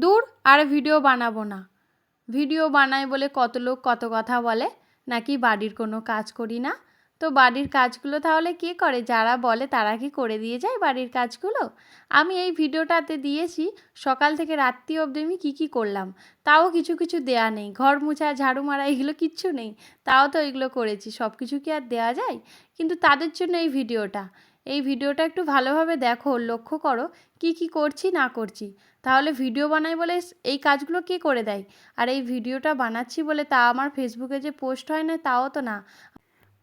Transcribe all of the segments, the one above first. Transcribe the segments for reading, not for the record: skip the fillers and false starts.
দূর আর ভিডিও বানাবো না। ভিডিও বানাই বলে কত লোক কত কথা বলে, নাকি বাড়ির কোনো কাজ করি না। তো বাড়ির কাজগুলো তাহলে কে করে? যারা বলে তারা কি করে দিয়ে যায় বাড়ির কাজগুলো? আমি এই ভিডিওটাতে দিয়েছি সকাল থেকে রাত্রি অবধি আমি কী করলাম, তাও কিছু কিছু দেয়া নেই। ঘর মোছা, ঝাড়ু মারা এগুলো কিচ্ছু নেই, তাও তো এগুলো করেছি। সব কিছু কি আর দেয়া যায়? কিন্তু তাদের জন্য এই ভিডিওটা একটু ভালোভাবে দেখো, লক্ষ্য করো কি করছি না করছি। তাহলে ভিডিও বানাই বলে এই কাজগুলো কে করে দেয়? আর এই ভিডিওটা বানাচ্ছি বলে তা আমার ফেসবুকে যে পোস্ট হয় না তাও তো না।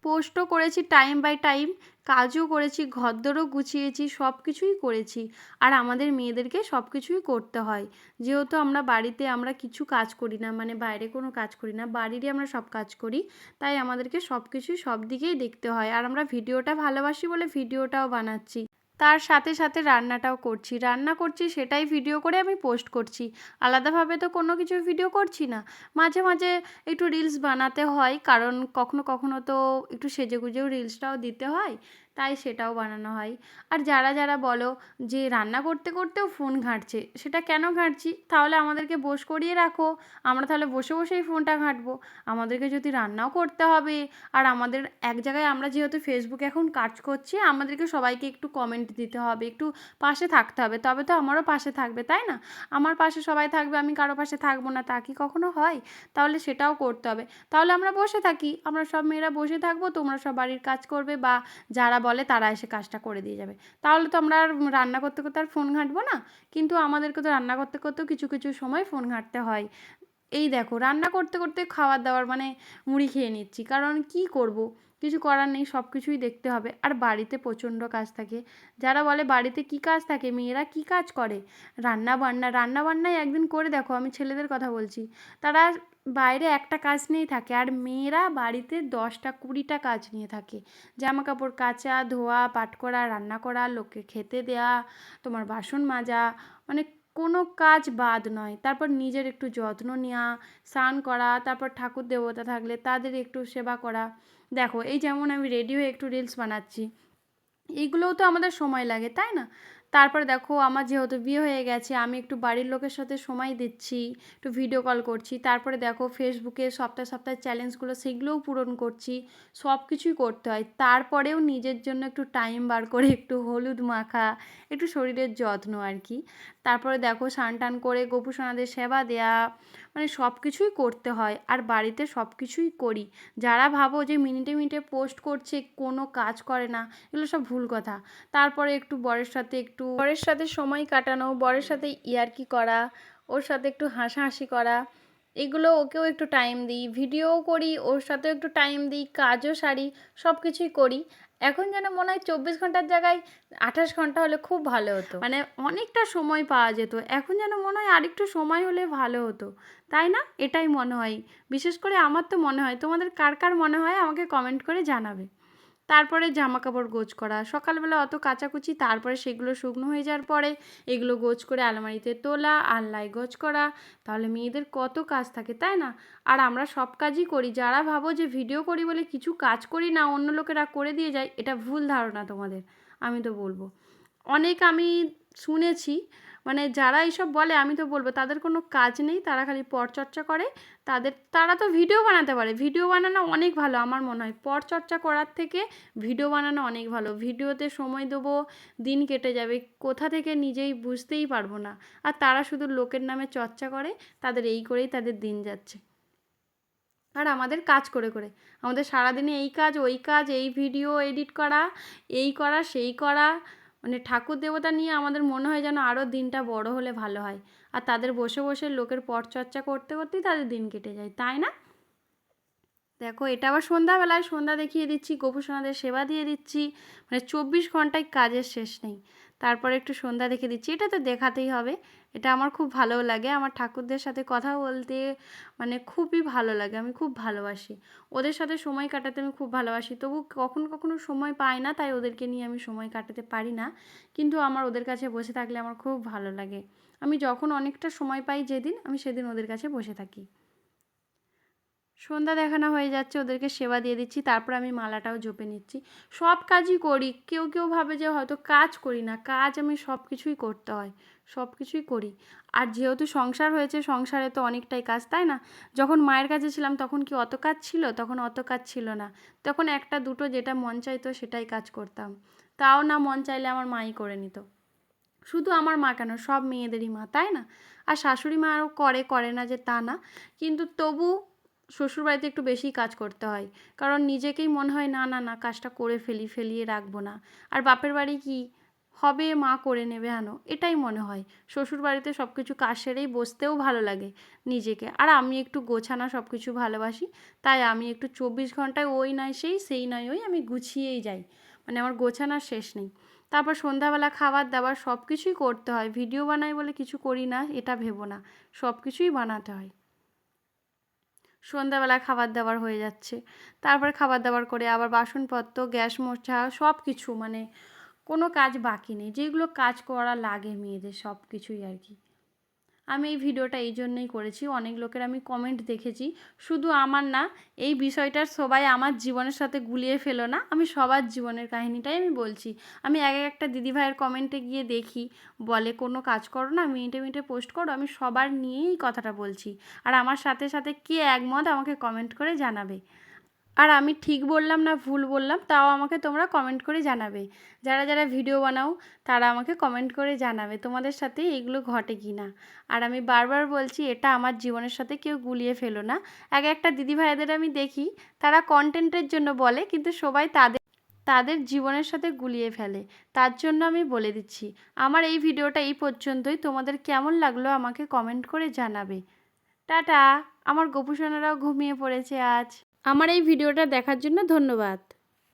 পোস্টও করেছি টাইম বাই টাইম, কাজও করেছি, ঘরদোরও গুছিয়েছি, সব কিছুই করেছি। আর আমাদের মেয়েদেরকে সব কিছুই করতে হয়, যেহেতু আমরা বাড়িতে আমরা কিছু কাজ করি না, মানে বাইরে কোনো কাজ করি না, বাড়িরই আমরা সব কাজ করি। তাই আমাদেরকে সব কিছুই সব দিকেই দেখতে হয়। আর আমরা ভিডিওটা ভালোবাসি বলে ভিডিওটাও বানাচ্ছি, তার সাথে সাথে রান্নাটাও করছি। রান্না করছি সেটাই ভিডিও করে আমি পোস্ট করছি, আলাদাভাবে তো কোনো কিছু ভিডিও করছি না। মাঝে মাঝে একটু রিলস বানাতে হয়, কারণ কখনো কখনো তো একটু সেজেগুজেও রিলসটাও দিতে হয়, তাই সেটাও বানানো হয়। আর যারা যারা বলো যে রান্না করতে করতেও ফোন ঘাঁটছে, সেটা কেন ঘাঁটছি? তাহলে আমাদেরকে বস করিয়ে রাখো, আমরা তাহলে বসে বসেই ফোনটা ঘাঁটবো। আমাদেরকে যদি রান্নাও করতে হবে, আর আমাদের এক জায়গায় আমরা যেহেতু ফেসবুকে এখন কাজ করছি, আমাদেরকে সবাইকে একটু কমেন্ট দিতে হবে, একটু পাশে থাকতে হবে, তবে তো আমারও পাশে থাকবে, তাই না? আমার পাশে সবাই থাকবে, আমি কারো পাশে থাকবো না, তা কি কখনো হয়? তাহলে সেটাও করতে হবে। তাহলে আমরা বসে থাকি, আমরা সব মেয়েরা বসে থাকবো, তোমরা সব বাড়ির কাজ করবে, বা যারা বলে তারা এসে কাজটা করে দিয়ে যাবে। তাহলে তো আমরা আর রান্না করতে করতে আর ফোন ঘাঁটবো না। কিন্তু আমাদেরকে তো রান্না করতে করতেও কিছু কিছু সময় ফোন ঘাঁটতে হয়। এই দেখো, রান্না করতে করতে খাবার দাবার মানে মুড়ি খেয়ে নিচ্ছি, কারণ কি করব, কিছু করার নেই, সব কিছুই দেখতে হবে। আর বাড়িতে প্রচণ্ড কাজ থাকে। যারা বলে বাড়িতে কি কাজ থাকে, মেয়েরা কি কাজ করে? রান্না বান্নাই একদিন করে দেখো, আমি ছেলেদের কথা বলছি, তারা বাইরে একটা কাজ নিয়েই থাকে, আর মেয়েরা বাড়িতে 10টা 20টা কাজ নিয়ে থাকে। জামা কাপড় কাচা, ধোয়া, পাট করা, রান্না করা, লোককে খেতে দেয়া, তোমার বাসন মাজা, মানে কোনো কাজ বাদ নয়। তারপর নিজের একটু যত্ন নেওয়া, স্নান করা, তারপর ঠাকুর দেবতা থাকলে তাদের একটু সেবা করা। দেখো, এই যেমন আমি রেডি হয়ে একটু রিলস বানাচ্ছি, এইগুলোও তো আমাদের সময় লাগে, তাই না? তারপরে দেখো, আমার যেহেতু বিয়ে হয়ে গেছে, আমি একটু বাড়ির লোকের সাথে সময় দিচ্ছি, একটু ভিডিও কল করছি। তারপরে দেখো, ফেসবুকে সপ্তাহে সপ্তাহে চ্যালেঞ্জগুলো সেগুলোও পূরণ করছি। সব কিছুই করতে হয়, তারপরেও নিজের জন্য একটু টাইম বার করে একটু হলুদ মাখা, একটু শরীরের যত্ন আর কি। তারপরে দেখো, স্নান টান করে গোপুসোনাদের সেবা দেয়া, মানে সব কিছুই করতে হয়। আর বাড়িতে সব কিছুই করি। যারা ভাবো যে মিনিটে মিনিটে পোস্ট করছে, কোনো কাজ করে না, এগুলো সব ভুল কথা। তারপরে একটু বরের সাথে সময় কাটানো, বরের সাথে ইয়ার্কি করা, ওর সাথে একটু হাসাহাসি করা, এগুলো ওকেও একটু টাইম দিই, ভিডিওও করি, ওর সাথেও একটু টাইম দিই, কাজও সারি, সব কিছুই করি। এখন যেন মনে হয় 24 ঘন্টার জায়গায় 28 ঘন্টা হলে খুব ভালো হতো, মানে অনেকটা সময় পাওয়া যেত। এখন যেন মনে হয় আরেকটু সময় হলে ভালো হতো, তাই না? এটাই মনে হয়, বিশেষ করে আমার তো মনে হয়। তোমাদের কার কার মনে হয় আমাকে কমেন্ট করে জানাবে। তারপরে জামা কাপড় গোছ করা, সকালবেলা অত কাচাকুচি, তারপরে সেগুলো শুকনো হয়ে যাওয়ার পরে এগুলো গোছ করে আলমারিতে তোলা, আলনায় গোছ করা। তাহলে মেয়েদের কত কাজ থাকে, তাই না? আর আমরা সব কাজই করি। যারা ভাবো যে ভিডিও করি বলে কিছু কাজ করি না, অন্য লোকেরা করে দিয়ে যায়, এটা ভুল ধারণা তোমাদের। আমি তো বলবো, অনেক আমি শুনেছি, মানে যারা এইসব বলে, আমি তো বলবো তাদের কোনো কাজ নেই, তারা খালি পরচর্চা করে। তারা তো ভিডিও বানাতে পারে, ভিডিও বানানো অনেক ভালো আমার মনে হয়। পরচর্চা করার থেকে ভিডিও বানানো অনেক ভালো। ভিডিওতে সময় দেবো, দিন কেটে যাবে কোথা থেকে নিজেই বুঝতেই পারবো না। আর তারা শুধু লোকের নামে চর্চা করে, তাদের এই করেই তাদের দিন যাচ্ছে। আর আমাদের কাজ করে করে আমাদের সারাদিনে এই কাজ ওই কাজ, এই ভিডিও এডিট করা, এই করা সেই করা, মানে ঠাকুর দেবতা নিয়ে আমাদের মনে হয় যেন আরও দিনটা বড় হলে ভালো হয়। আর তাদের বসে বসে লোকের পরচর্চা করতে করতেই তাদের দিন কেটে যায়, তাই না? দেখো, এটা আবার সন্ধ্যাবেলায় সন্ধ্যা দেখিয়ে দিচ্ছি, গোপুসোনাদের সেবা দিয়ে দিচ্ছি, মানে 24 ঘন্টায় কাজের শেষ নেই। তারপরে একটু সন্ধ্যা দেখে দিচ্ছি, এটা তো দেখাতেই হবে। এটা আমার খুব ভালোও লাগে, আমার ঠাকুরদের সাথে কথা বলতে মানে খুবই ভালো লাগে, আমি খুব ভালোবাসি। ওদের সাথে সময় কাটাতে আমি খুব ভালোবাসি। তবু কখনো কখনো সময় পাই না, তাই ওদেরকে নিয়ে আমি সময় কাটাতে পারি না। কিন্তু আমার ওদের কাছে বসে থাকলে আমার খুব ভালো লাগে। আমি যখন অনেকটা সময় পাই যেদিন, আমি সেদিন ওদের কাছে বসে থাকি। সন্ধ্যা দেখানো হয়ে যাচ্ছে, ওদেরকে সেবা দিয়ে দিচ্ছি, তারপর আমি মালাটাও জপে নিচ্ছি। সব কাজই করি, কেউ কেউ ভাবে যে হয়তো কাজ করি না, কাজ আমি সব কিছুই করতে হয়, সব কিছুই করি। আর যেহেতু সংসার হয়েছে, সংসারে তো অনেকটাই কাজ, তাই না? যখন মায়ের কাছে ছিলাম তখন কি অত কাজ ছিল? তখন অত কাজ ছিল না। তখন একটা দুটো যেটা মন চাইতো সেটাই কাজ করতাম, তাও না মন চাইলে আমার মাই করে নিত। শুধু আমার মা কেন, সব মেয়েদেরই মা, তাই না? আর শাশুড়ি মা আরও করে, করে না যে তা না, কিন্তু তবু শ্বশুরবাড়িতে একটু বেশিই কাজ করতে হয়। কারণ নিজেকেই মনে হয় না না না কাজটা করে ফেলি, ফেলিয়ে রাখবো না। আর বাপের বাড়ি কি হবে, মা করে নেবে হেন, এটাই মনে হয়। শ্বশুরবাড়িতে সব কিছু কাজ সেরেই বসতেও ভালো লাগে নিজেকে। আর আমি একটু গোছানো সব কিছু ভালোবাসি, তাই আমি একটু 24 ঘন্টায় ওই নয় সেই, সেই নয় ওই, আমি গুছিয়েই যাই। মানে আমার গোছানোর শেষ নেই। তারপর সন্ধ্যাবেলা খাবার দাবার সব কিছুই করতে হয়, ভিডিও বানাই বলে কিছু করি না এটা ভেবো না, সব কিছুই বানাতে হয়। সন্ধ্যাবেলা খাবার দাবার হয়ে যাচ্ছে, তারপরে খাবার দাবার করে আবার বাসনপত্র, গ্যাস মোছা, সব কিছু, মানে কোনো কাজ বাকি নেই, যেগুলো কাজ করা লাগে মেয়েদের সব কিছুই আর কি। আমি এই ভিডিওটা এই জন্যই করেছি, অনেক লোকের আমি কমেন্ট দেখেছি, শুধু আমার না, এই বিষয়টার সবাই আমার জীবনের সাথে গুলিয়ে ফেলো না, আমি সবার জীবনের কাহিনিটাই আমি বলছি। আমি এক একটা দিদিভাইয়ের কমেন্টে গিয়ে দেখি, বলে কোনো কাজ করো না, মিনিটে মিনিটে পোস্ট করো, আমি সবার নিয়েই কথাটা বলছি। আর আমার সাথে সাথে কে একমত আমাকে কমেন্ট করে জানাবে। আর আমি ঠিক বললাম না ভুল বললাম তাও আমাকে তোমরা কমেন্ট করে জানাবে। যারা যারা ভিডিও বানাও তারা আমাকে কমেন্ট করে জানাবে তোমাদের সাথে এইগুলো ঘটে কি না। আর আমি বারবার বলছি, এটা আমার জীবনের সাথে কেউ গুলিয়ে ফেলো না। এক একটা দিদিভাইদের আমি দেখি, তারা কন্টেন্টের জন্য বলে, কিন্তু সবাই তাদের তাদের জীবনের সাথে গুলিয়ে ফেলে। তার জন্য আমি বলে দিচ্ছি, আমার এই ভিডিওটা এই পর্যন্তই। তোমাদের কেমন লাগলো আমাকে কমেন্ট করে জানাবে। টাটা। আমার গোপুসোনারাও ঘুমিয়ে পড়েছে আজ। আমার এই ভিডিওটা দেখার জন্য ধন্যবাদ।